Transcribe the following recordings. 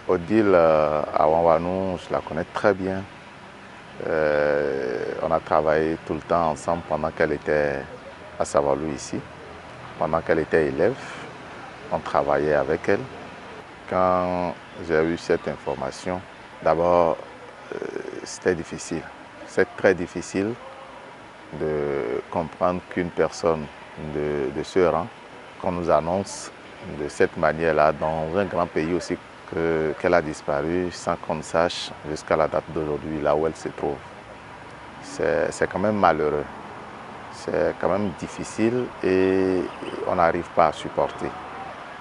Odile Awanwanou, je la connais très bien. On a travaillé tout le temps ensemble pendant qu'elle était à Savalou ici. Pendant qu'elle était élève, on travaillait avec elle. Quand j'ai eu cette information, d'abord, c'était difficile. C'est très difficile de comprendre qu'une personne de ce rang, qu'on nous annonce de cette manière-là, dans un grand pays aussi, qu'elle a disparu sans qu'on ne sache jusqu'à la date d'aujourd'hui, là où elle se trouve. C'est quand même malheureux. C'est quand même difficile et on n'arrive pas à supporter.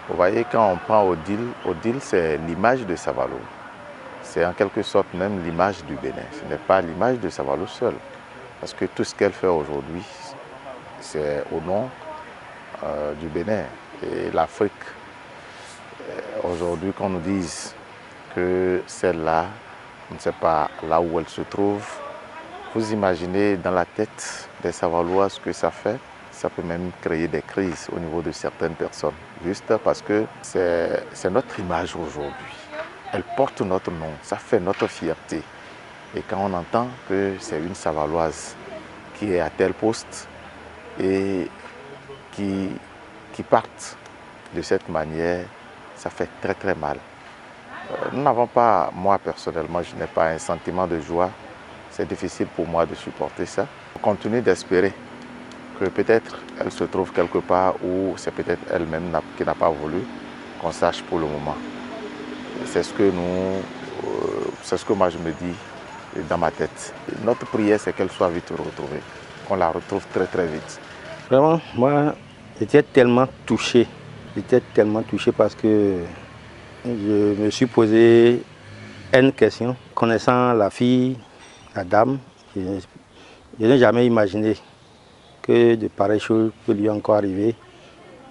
Vous voyez, quand on prend Odile, c'est l'image de Savalou. C'est en quelque sorte même l'image du Bénin. Ce n'est pas l'image de Savalou seule. Parce que tout ce qu'elle fait aujourd'hui, c'est au nom du Bénin et l'Afrique. Aujourd'hui, qu'on nous dise que celle-là, on ne sait pas là où elle se trouve, vous imaginez dans la tête des Savalouas ce que ça fait. Ça peut même créer des crises au niveau de certaines personnes, juste parce que c'est notre image aujourd'hui. Elle porte notre nom, ça fait notre fierté. Et quand on entend que c'est une Savaloise qui est à tel poste et qui parte de cette manière, ça fait très très mal. Nous n'avons pas, moi personnellement, je n'ai pas un sentiment de joie. C'est difficile pour moi de supporter ça. On continue d'espérer que peut-être elle se trouve quelque part où c'est peut-être elle-même qui n'a pas voulu qu'on sache pour le moment. C'est ce que moi je me dis dans ma tête. Notre prière, c'est qu'elle soit vite retrouvée, qu'on la retrouve très très vite. Vraiment, moi, j'étais tellement touché. J'étais tellement touché parce que je me suis posé une question. Connaissant la fille, la dame, je n'ai jamais imaginé que de pareilles choses peuvent lui encore arriver.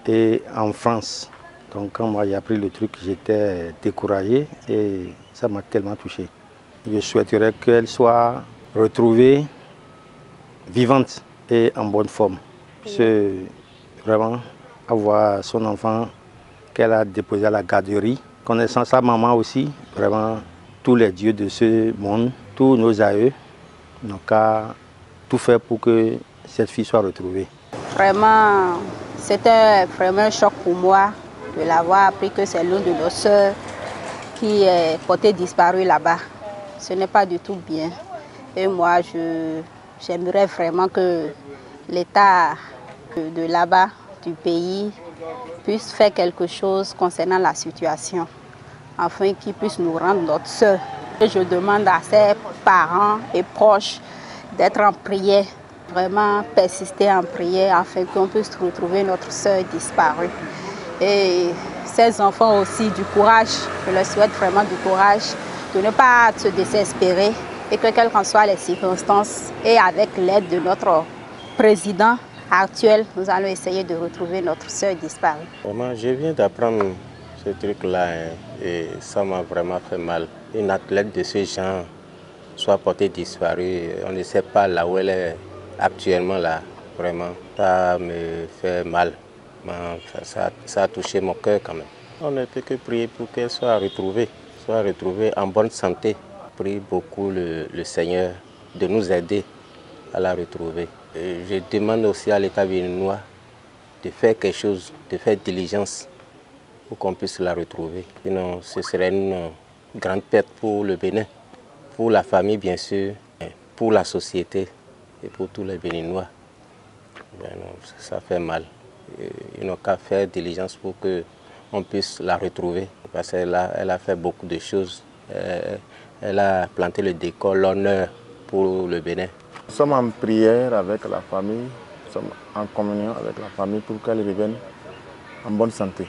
Et en France, donc quand moi j'ai appris le truc, j'étais découragé et ça m'a tellement touché. Je souhaiterais qu'elle soit retrouvée vivante et en bonne forme. C'est vraiment avoir son enfant qu'elle a déposé à la garderie. Connaissant sa maman aussi, vraiment tous les dieux de ce monde, tous nos aïeux, n'ont qu'à tout faire pour que cette fille soit retrouvée. Vraiment, c'était vraiment un choc pour moi de l'avoir appris que c'est l'une de nos sœurs qui est portée disparue là-bas. Ce n'est pas du tout bien. Et moi, j'aimerais vraiment que l'État de là-bas, du pays, puisse faire quelque chose concernant la situation, afin qu'il puisse nous rendre notre sœur. Je demande à ses parents et proches d'être en prière, vraiment persister en prière afin qu'on puisse retrouver notre sœur disparue. Et ces enfants aussi du courage, je leur souhaite vraiment du courage, de ne pas se désespérer et que quelles qu'en soient les circonstances et avec l'aide de notre président actuel, nous allons essayer de retrouver notre sœur disparue. Vraiment, je viens d'apprendre ce truc-là et ça m'a vraiment fait mal. Une athlète de ce genre soit portée disparue, on ne sait pas là où elle est actuellement là, vraiment. Ça me fait mal, ça a touché mon cœur quand même. On ne peut que prier pour qu'elle soit retrouvée en bonne santé. Je prie beaucoup le Seigneur de nous aider à la retrouver. Et je demande aussi à l'État béninois de faire quelque chose, de faire diligence pour qu'on puisse la retrouver. Sinon, ce serait une grande perte pour le Bénin, pour la famille bien sûr, pour la société et pour tous les Béninois. Ben non, ça fait mal. Ils n'ont qu'à faire diligence pour qu'on puisse la retrouver. Parce qu'elle a fait beaucoup de choses. Elle a planté le décor, l'honneur pour le Bénin. Nous sommes en prière avec la famille, nous sommes en communion avec la famille pour qu'elle revienne en bonne santé.